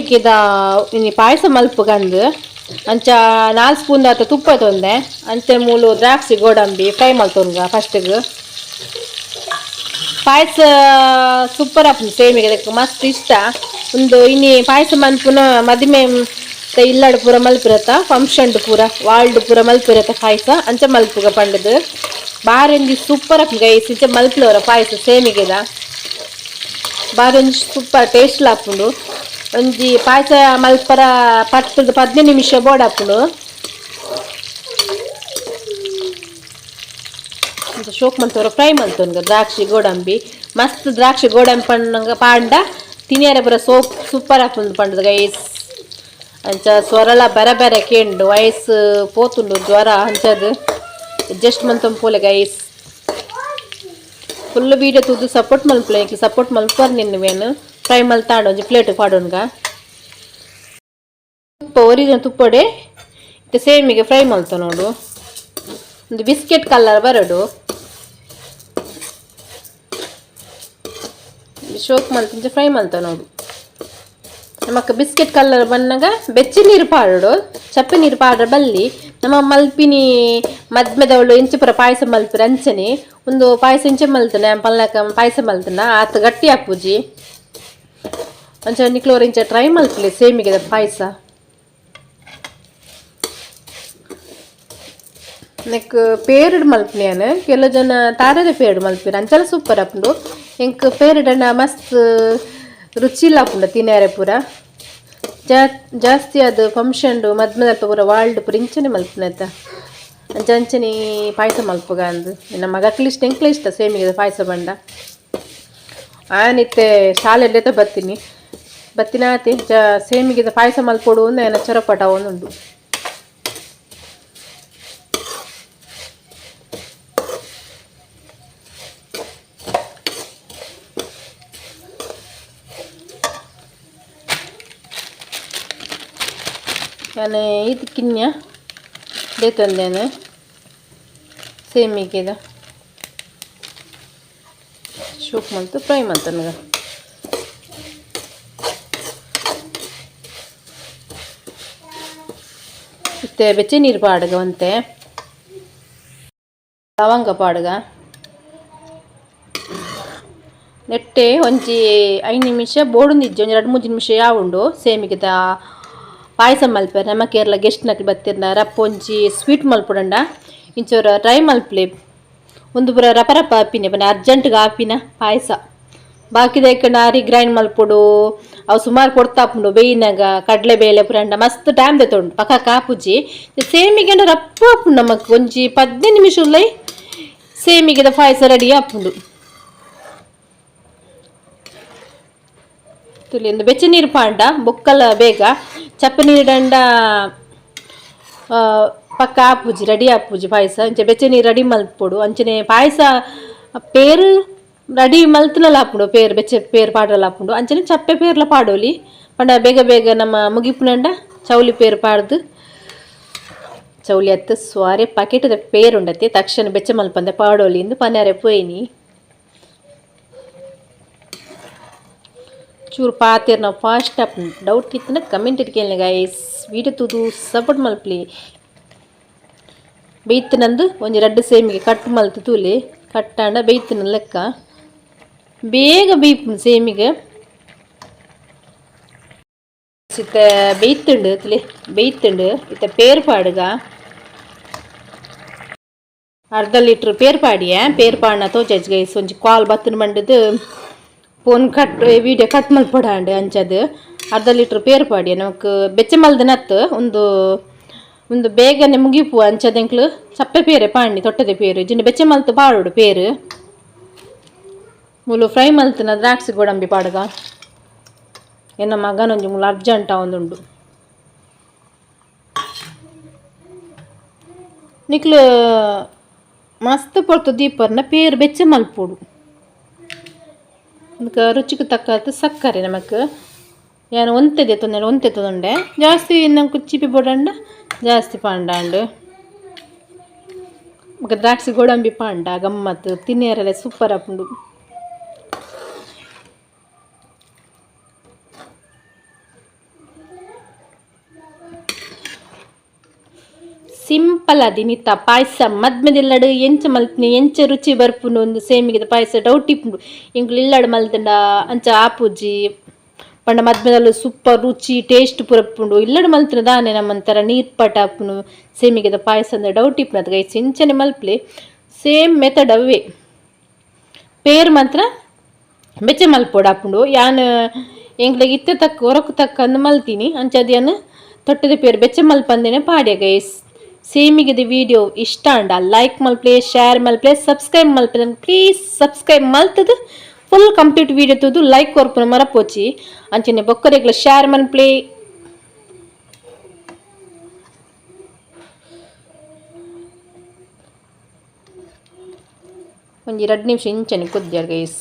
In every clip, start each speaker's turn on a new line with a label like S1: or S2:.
S1: ಸೇಮಿಗೆದ ಇನ್ನು ಪಾಯಸ ಮಲ್ಪುಗಂದು ಅಂಚ 4 ಸ್ಪೂನ್ ಆತ ತುಪ್ಪ ತೊಂದೆ ಅಂಚೆ ಮೂಲು ದ್ರಾಕ್ಷಿ ಗೋಡಂಬಿ ಫ್ರೈ ಮಲ್ತೊನ್ಗ ಫಸ್ಟಿಗೆ ಪಾಯಸ ಸೂಪರ್ ಆಪುಂಡು ಸೇಮಿಗೆ ಅದಕ್ಕೆ ಮಸ್ತ್ ಇಷ್ಟ ಒಂದು ಇನ್ನಿ ಪಾಯಸ ಮಲ್ಪುನ ಮದುವೆ ಇಲ್ಲಾಡು ಪೂರ ಮಲ್ಪಿರತ್ತ ಫಂಕ್ಷನ್ ಪೂರ ವಾಲ್ಡ್ ಪೂರ ಮಲ್ಪಿರತ್ತ ಪಾಯಸ ಅಂಚ ಮಲ್ಪುಗ ಪಂಡದು ಬಾರೊಂಜಿ ಸೂಪರ್ ಆಪುಂಡು ಗೈಸ್ ಇಂಚ ಮಲ್ಪುಲವರ ಪಾಯಸ ಸೇಮಿಗೆದ ಬಾರೊಂಜಿ ಸೂಪರ್ ಟೇಸ್ಟ್ ಆಪುಂಡು ಒಂಜಿ ಪಾಯಸ ಮಲ್ಪರ 10-15 ನಿಮಿಷ ಬೋಡಾಪುಂಡು ಶೋಕ್ ಮಲ್ತವರ ಫ್ರೈ ಮಲ್ತೊನ್ಗ ದ್ರಾಕ್ಷಿ ಗೋಡಂಬಿ ಮಸ್ತ್ ದ್ರಾಕ್ಷಿ ಗೋಡಂಬಿ ಪಂಡ ಪಾಂಡ ತಿನಿಯರ ಪೂರ ಸೂಪರ್ ಆಪುಂಡು ಪಂಡದ ಗೈಸ್ ಅಂಚ ಸ್ವರಲ ಬೇರೆ ಬೇರೆ ಕೇಂಡು ವಯಸ್ಸು ಪೋತುಂಡು ಜ್ವರ ಅಂಚದು ಅಡ್ಜಸ್ಟ್ ಮಲ್ತೊಂಪೋಲೆ ಗೈಸ್ ಫುಲ್ ವೀಡಿಯೋ ತೂದು ಸಪೋರ್ಟ್ ಮಲ್ಪಲೆ ಸಪೋರ್ಟ್ ಮಲ್ಪರ್ ನಿನ್ನುವೇನು ಫ್ರೈ ಮಲ್ತಾಂಡು ಒಂಜಿ ಪ್ಲೇಟ್ ಪಾಡೋನ್ಗ ತುಪ್ಪ ಒರಿಜಿನ ತುಪ್ಪಡೆ ಇತ್ತೆ ಸೇಮಿಗೆ ಫ್ರೈ ಮಲ್ತ ನೋಡು ಒಂದು ಬಿಸ್ಕೆಟ್ ಕಲರ್ ಬರಡು ಶೋಕ್ ಮಲ್ತಿಂಚ ಫ್ರೈ ಮಲ್ತ ನೋಡು ನಮಕ್ ಬಿಸ್ಕೆಟ್ ಕಲರ್ ಬನ್ನಾಗ ಬೆಚ್ಚಿ ನೀರು ಪಾಡೋಡು ಚಪ್ಪೆ ನೀರು ಪಾಡ್ರ ಬಲ್ಲಿ ನಮ್ಮ ಮಲ್ಪಿನಿ ಮದ್ಮೆದವಳು ಇಂಚು ಪುರ ಪಾಯಸ ಮಲ್ಪಿರ ಅಂಚನೆ ಒಂದು ಪಾಯಸ ಇಂಚೆ ಮಲ್ತನೆ ಪಲ್ನಕ ಪಾಯಸ ಮಲ್ತನ ಆತ ಗಟ್ಟಿ ಹಾಪುಜಿ ಅಂಚ ನಿಕ್ಲೋರ್ ಇಂಚ ಟ್ರೈ ಮಲ್ಪಲೆ ಸೇಮಿಗೆ ಪಾಯಸ ನೆಕ್ ಪೇರಡ್ ಮಲ್ಪನೆಯನು ಕೆಲವು ಜನ ತಾರದ ಪೇರಡ್ ಮಲ್ಪಿರ ಅಂಚಲ ಸೂಪರ್ ಆಪುಂಡು ಎಂಕ್ ಪೇರಡನ್ನ ಮಸ್ತ್ ರುಚಿಲ್ಲ ಆಪುಂಡು ತಿನ್ಯಾರೆ ಪೂರ ಜಾಸ್ತಿ ಅದು ಫಂಕ್ಷನ್ ಮದ್ಮೆದಲ್ಪ ಪೂರ ವಾಲ್ಡ್ ಪೂರ ಇಂಚನೆ ಮಲ್ಪನೈತ ಅಂಚ ಅಂಚನೆ ಪಾಯಸ ಮಲ್ಪುಗ ಅಂದು ನಮ್ಮ ಮಗಕ್ಲಿ ಇಷ್ಟ ಎಂಕ್ಲ ಇಷ್ಟ ಸೇಮಿಗೆ ಪಾಯಸ ಬಂಡ ಆನಿತ್ತೆ ಶಾಲೆಲ್ಲೇ ಬತ್ತಿನಾತಿ ಸೇಮಿಗೆ ಪಾಯಸ ಮಲ್ಪೊಡು ಒಂದು ಏನ ಚೊರಪಟ ಒಂದುಂಡು ನಾನು ಇದಕ್ಕಿನ್ಯ ತಂದೇನೆ ಸೇಮಿಗೆದ ಶೂಕ್ ಮಲ್ತು ಫ್ರೈ ಮಲ್ತ ನನಗೆ ಇತ್ತೆ ಬೆಚ್ಚ ನೀರು ಪಾಡ್ಗ ಒಂತೆ ಲವಂಗ ಪಾಡ್ಗ ನೆಟ್ಟೆ ಒಂಜಿ 5 ನಿಮಿಷ ಬೋಡುಂದಿಜ್ಜಿ ಒಂಜಿ 2-3 ನಿಮಿಷ ಯಾವುಂಡು ಸೇಮಿಗೆದ ಪಾಯಸ ಮಲ್ಪೆ ನಮ್ಮ ಕೇರಳ ಗೆಸ್ಟ್ ನಕ್ಲಿ ಬತ್ತಿರ್ನ ರಪ್ಪ ಒಂಜಿ ಸ್ವೀಟ್ ಮಲ್ಪುಡಂಡ ಇಂಚೋರ ಟ್ರೈ ಮಲ್ಪಲೆ ಒಂದು ಪೂರ ರಪ ರಪ ಆಪಿನ ಪಂಡ ಅರ್ಜೆಂಟ್ಗೆ ಆಪಿನ ಪಾಯಸ ಬಾಕಿದ ನಾರಿ ಗ್ರೈಂಡ್ ಮಲ್ಪೊಡು ಅವು ಸುಮಾರು ಕೊಡ್ತಾಪುಂಡು ಬೇಯಿನಾಗ ಕಡಲೆ ಬೇಳೆ ಪುರಂಡ ಮಸ್ತ್ ಟೈಮ್ ದೆತೊಂಡು ಪಕ್ಕ ಕಾಪುಜಿ ಸೇಮಿಗೆ ರಪ್ಪ ಆಪುಂಡು ನಮಕ್ ಒಂಜಿ 15 ನಿಮಿಷ ಉಲ್ಲೈ ಸೇಮಿಗೆದ ಪಾಯಸ ರೆಡಿ ಆಪುಂಡು ತುಲಿ ಒಂದು ಬೆಚ್ಚ ನೀರು ಪಾಂಡ ಬೊಕ್ಕಲ ಬೇಗ ಚಪ್ಪ ನೀರು ದಂಡ ಪಕ್ಕ ಆಪುಜಿ ರೆಡಿ ಆಪುಜಿ ಪಾಯಸ ಅಂಚೆ ಬೆಚ್ಚ ನೀರು ರೆಡಿ ಮಲ್ಪೊಡು ಅಂಚನೆ ಪಾಯಸ ಪೇರು ರೆಡಿ ಮಲ್ತನಲ್ಲ ಹಾಪುಂಡು ಪೇರು ಬೆಚ್ಚ ಪೇರು ಪಾಡ್ರಲ್ಲ ಹಾಪುಂಡು ಅಂಚನೆ ಚಪ್ಪೆ ಪೇರ್ಲ ಪಾಡೋಲಿ ಪಂಡ ಬೇಗ ಬೇಗ ನಮ್ಮ ಮುಗಿಪುನಂಡ ಚೌಲಿ ಪೇರು ಪಾಡ್ದು ಚೌಲಿ ಹತ್ತು ಸ್ವಾರೆ ಪ್ಯಾಕೆಟ್ದ ಪೇರು ಉಂಡತ್ತೆ ತಕ್ಷಣ ಬೆಚ್ಚ ಮಲ್ಪಂದೆ ಪಾಡೋಲಿ ಇಂದು ಪನ್ಯಾರೆ ಪೋಯ್ನಿ ಚೂರು ಪಾತೆರ್ ನಾವು ಫಾಸ್ಟ್ ಆಪ್ ಡೌಟ್ ಇತ್ತನ ಕಮೆಂಟ್ ಇಟ್ಕೇಳಿ ಗೈಸ್ ವೀಡಿಯೋ ತೂದು ಸಪೋರ್ಟ್ ಮಲ್ಪಲಿ ಬೇಯ್ತನಂದು ಒಂಜಿ 2 ಸೇಮಿಗೆ ಕಟ್ ಮಲ್ತು ತೂಲಿ ಕಟ್ಟಾಂಡ ಬೇಯ್ತನ ಲೆಕ್ಕ ಬೇಗ ಬೇಯ್ಪುಂಡು ಸೇಮಿಗೆ ಇತ್ತ ಬೇಯ್ತುಂಡು ತುಲಿ ಬೇಯ್ತುಂಡು ಇತ್ತ ಪೇರು ಪಾಡುಗ 1/2 ಲೀಟ್ರ್ ಪೇರು ಪಾಡಿಯ ಪೇರು ಪಾಡ್ನ ತೋಜಾಜ್ ಗೈಸ್ ಒಂಜಿ ಕಾಲ್ ಬತ್ತನ ಮಂಡದು ಫೋನ್ ಕಟ್ ವೀಡಿಯೋ ಕಟ್ ಮಲ್ಪೊಡಾಂಡು ಅಂಚದು 1/2 ಲೀಟ್ರ್ ಪೇರು ಪಾಡಿ ನಮಕ್ ಬೆಚ್ಚ ಮಲ್ದನತ್ತು ಒಂದು ಬೇಗನೆ ಮುಗಿಪು ಅಂಚದೆಂಕ್ಲು ಚಪ್ಪೆ ಪೇರೆ ಪಾಂಡಿ ತೊಟ್ಟದೆ ಪೇರು ಜಿನ್ನ ಬೆಚ್ಚ ಮಲ್ತು ಪಾಡೋಡು ಪೇರು ಮುಲು ಫ್ರೈ ಮಲ್ತನ ದ್ರಾಕ್ಷಿ ಗೋಡಂಬಿ ಪಾಡ್ಗ ಎನ್ನ ಮಗನೊಂಜಿ ಮುಲು ಅರ್ಜೆಂಟ ಒಂದುಂಡು ನಿಕ್ಲು ಮಸ್ತ್ ಪೊರ್ತು ದೀಪರ್ನ ಪೇರು ಬೆಚ್ಚ ಮಲ್ಪೊಡು ಅದಕ್ಕೆ ರುಚಿಗೆ ತಕ್ಕಂಥ ಸಕ್ಕರೆ ನಮಕ್ ಏನು ಒಂತೆದೆ ತೊಂದರೆ ಜಾಸ್ತಿ ನಮ್ಗೆ ಚಿಪಿ ಬೋಡಂಡ ಜಾಸ್ತಿ ಪಾಂಡಾಂಡು ದ್ರಾಕ್ಷಿ ಗೋಡಂಬಿ ಪಾಂಡ ಗಮ್ಮತ್ತು ತಿನ್ನೇರಲ್ಲ ಸೂಪರ್ ಆಪುಂಡು ಸಿಂಪಲ್ ಅದಿನಿತ್ತ ಪಾಯಸ ಮದ್ಮೆದಿಲ್ಲಡು ಎಂಚ ಮಲ್ಪನಿ ಎಂಚ ರುಚಿ ಬರ್ಪುನು ಒಂದು ಸೇಮಿಗೆ ಪಾಯಸ ಡೌಟ್ ಇಪ್ಪುಂಡು ಇಂಕ್ಲು ಇಲ್ಲಡು ಮಲ್ತಂಡ ಅಂಚ ಆಪುಜಿ ಪಂಡ ಮದ್ಮೆದಲ್ಲ ಸೂಪರ್ ರುಚಿ ಟೇಸ್ಟ್ ಪುರಪ್ಪುಂಡು ಇಲ್ಲಡು ಮಲ್ತಿನ ದಾನೆ ನಮ್ಮಂತರ ನೀರ್ ಪಟ ಆಪುನು ಸೇಮಿಗೆ ಪಾಯಸ ಅಂದ್ರೆ ಡೌಟ್ ಇಪ್ಪುನ ಅದು ಗೈಸ್ ಇಂಚನೆ ಮಲ್ಪ್ಲೆ ಸೇಮ್ ಮೆಥಡ್ ಅವೇ ಪೇರ್ ಮಾತ್ರ ಬೆಚ್ಚ ಮಲ್ಪೊಡಾಪುಂಡು ಯಾನ್ ಎಂಕ್ಲೆಗ್ ಇತ್ತೆ ತಕ್ಕ ಹೊರಕು ತಕ್ಕ ಅಂದು ಮಲ್ತೀನಿ ಅಂಚದಿಯನ್ ತೊಟ್ಟದ ಪೇರು ಬೆಚ್ಚ ಮಲ್ಪಂದೇನೆ ಪಾಡ್ಯ ಗೈಸ್ ಸೇಮಿಗೆದ ವಿಡಿಯೋ ಇಷ್ಟ ಅಂಡ ಲೈಕ್ ಮಲ್ಪ್ಲೆ ಶೇರ್ ಮಲ್ಪ್ಲೆ ಸಬ್ಸ್ಕ್ರೈಬ್ ಮಲ್ಪೆ ಪ್ಲೀಸ್ ಸಬ್ಸ್ಕ್ರೈಬ್ ಮಲ್ತದು ಫುಲ್ ಕಂಪ್ಲೀಟ್ ವಿಡಿಯೋ ತುದು ಲೈಕ್ ಕೊರ್ಪುನ ಮರಪೋಚಿ ಅಂಚನೆ ಬೊಕ್ಕರೆಗ್ಲ ಶೇರ್ ಮಲ್ಪ್ಲೆ ಒಂಜಿ 2 ನಿಮಿಷ ಇಂಚನೆ ಕುದ್ಯಾರ ಗೈಸ್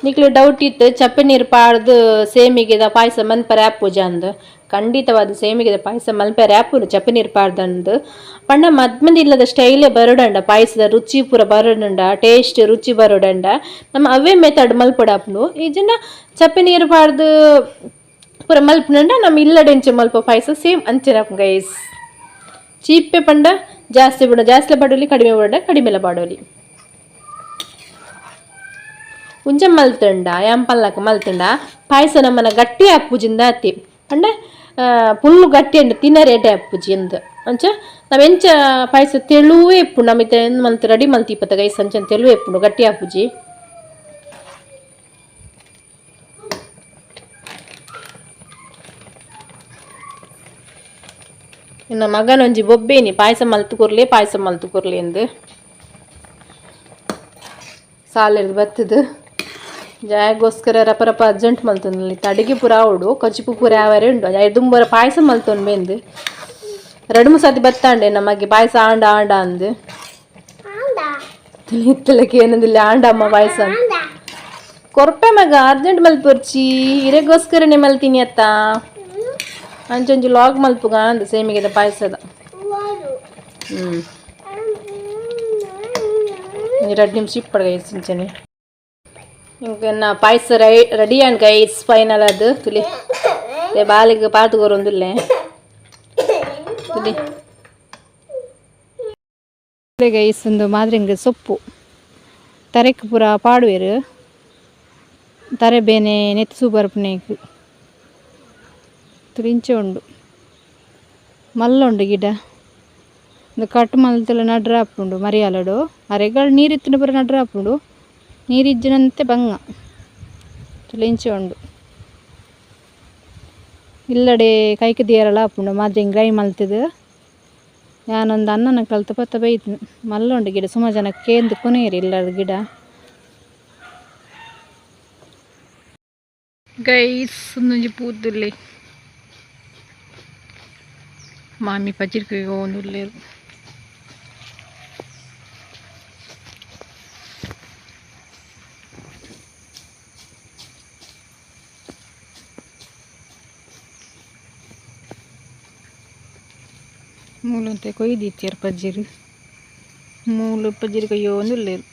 S1: ನಿಕ್ಲು ಡೌಟ್ ಇತ್ತು ಚಪ್ಪೆ ನೀರು ಪಾಡ್ದು ಸೇಮಿಗೆದ ಪಾಯಸ ಮಲ್ಪರೆ ಆಪುಜ ಅಂದು ಖಂಡಿತವಾದ ಸೇಮಿಗೆದ ಪಾಯಸ ಮಲ್ಪರೆ ಆಪುನು ಚಪ್ಪೆ ನೀರು ಪಾಡ್ದಂದು ಪಂಡ ಮದ್ಮಂದಿ ಇಲ್ಲದ ಸ್ಟೈಲೇ ಬರೋಡಂಡ ಪಾಯಸದ ರುಚಿ ಪೂರ ಬರೋಡಂಡ ಟೇಸ್ಟ್ ರುಚಿ ಬರೋಡಂಡ ನಮ್ಮ ಅವೇ ಮೆಥಡ್ ಮಲ್ಪಡಾಪುನು ಈ ಜನ ಚಪ್ಪೆ ನೀರು ಪಾಡ್ದು ಪೂರ ಮಲ್ಪನಂಡ ನಮ್ಮ ಇಲ್ಲಡೆಂಚೆ ಮಲ್ಪ ಪಾಯಸ ಸೇಮ್ ಅಂಚೆನ ಗೈಸ್ ಚೀಪೆ ಪಂಡ ಜಾಸ್ತಿ ಬಿಡ ಜಾಸ್ತಿ ಬಾಡೋಲಿ ಕಡಿಮೆ ಬಿಡ ಕಡಿಮೆಲ ಬಾಡೋಲಿ ಉಂಜ ಮಲ್ತಂಡ ಯಾಂಪಲ್ನಕ ಮಲ್ತಂಡ ಪಾಯಸ ನಮ್ಮನ ಗಟ್ಟಿ ಆಪುಜಿಂದ ಆತಿ ಅಂಡ ಪುಲ್ಲು ಗಟ್ಟಿ ಅಂಡ ತಿನ್ನರೇಟೆ ಆಪುಜಿ ಅಂದ ಅಂಚ ನಾವೆಂಚ ಪಾಯಸ ತೆಳುವೇ ಇಪ್ಪು ನಮಿತ ಮಲ್ತು ರೆಡಿ ಮಲ್ತಿ ಇಪ್ಪತ್ತ ಗೈಸ್ ಅಂಚ ತೆಳುವೇ ಇಪ್ಪುಂಡು ಗಟ್ಟಿ ಆಪುಜಿ ಇನ್ನು ಮಗನೊಂಜಿ ಬೊಬ್ಬೇನಿ ಪಾಯಸ ಮಲ್ತು ಕೊರ್ಲಿ ಎಂದು ಸಾಲೆರ್ದು ಬತ್ತದು ಜಾಯಗೋಸ್ಕರ ರಪ ಅರ್ಜೆಂಟ್ ಮಲ್ತೊಂದು ತಡಿಗೆ ಪೂರ ಆವಡು ಕಚಿಪು ಪೂರ ಯಾವರೆ ಉಂಡು ದುಂಬರ ಪಾಯಸ ಮಲ್ತೊಂದು ಬೆಂದು 2-3 ಸತಿ ಬತ್ತಾಂಡೆ ನಮಗೆ ಪಾಯಸ ಆಂಡ ಅಂದು ಇತ್ತಲಕ್ಕೆ ಏನಂದಿಲ್ಲ ಆಂಡಮ್ಮ ಪಾಯಸ ಕೊರ್ಪೆ ಮಗ ಅರ್ಜೆಂಟ್ ಮಲ್ಪೊರ್ಚಿ ಇರೆಗೋಸ್ಕರನೇ ಮಲ್ತೀನಿ ಅತ್ತ ಅಂಚೊಂಜಿ ಲಾಗ್ ಮಲ್ಪುಗ ಅಂದು ಸೇಮಿಗೆದ ಪಾಯಸದ 2 ನಿಮಿಷ ಇಪ್ಪಡು ಗೈಸ್ ಇಂಚನೆ ಈಗ ನಾ ಪಾಯಸ ರೆಡಿ ಅಂಡ್ ಗೈಸ್ ಫೈನಲ್ ಅದು ತುಲಿ ಬಾಲಿಗೆ ಪಾತುಗೋರೊಂದುಲ್ಲೆ ತುಲಿ ಗೈಸ್ ಒಂದು ಮಾದ್ರೆಂಗ ಸೊಪ್ಪು ತರೆಕ್ ಪೂರ ಪಾಡುವೆರು ತರೆ ಬೇನೆ ನೆತ್ಸು ಬರ್ಪನೇಕು ತುರಿಂಚೆ ಉಂಡು ಮಲ್ಲುಂಡು ಗಿಡ ಒಂದು ಕಟ್ ಮಲ್ತಲ ನಡ್ರ ಹಾಪುಂಡು ಮರಿಯಾಲಡು ಅರೆಗಳು ನೀರಿತ್ತಿನ ಪೂರ ನಡ್ರ ಹಾಪುಂಡು ನೀರಿಜ್ಜಿನಂತೆ ಬಂಗ ತುಲಿಂಚೆ ಉಂಡು ಇಲ್ಲಡೆ ಕೈಕ ದಿಯರಲ್ಲ ಹಾಪುಂಡು ಮಾದ್ರೆ ಗ್ರೈ ಮಲ್ತದು ನಾನೊಂದು ಅನ್ನನ ಕಲ್ತು ಪತ್ತ ಬೈತು ಮಲ್ಲುಂಡು ಗಿಡ ಸುಮಾರು ಜನ ಕೇಂದು ಕೊನೆಯರಿ ಇಲ್ಲದ ಗಿಡ ಗೈಸ್ ಒಂದೊಂಜಿ ಪೂತುಲ್ಲಿ ಮಾಮಿ ಪಜಿರ್ಕಿಗೆ ಒಂದುಲ್ಲೇರು ಮೂಲಂತೆ ಕೊಯ್ದಿತ್ಯಾರ ಪಜ್ಜಿರು ಮೂಲು ಪಜ್ಜಿರು ಕೊಯ್ಯೋ ಒಂದುಲ್ಲೇರು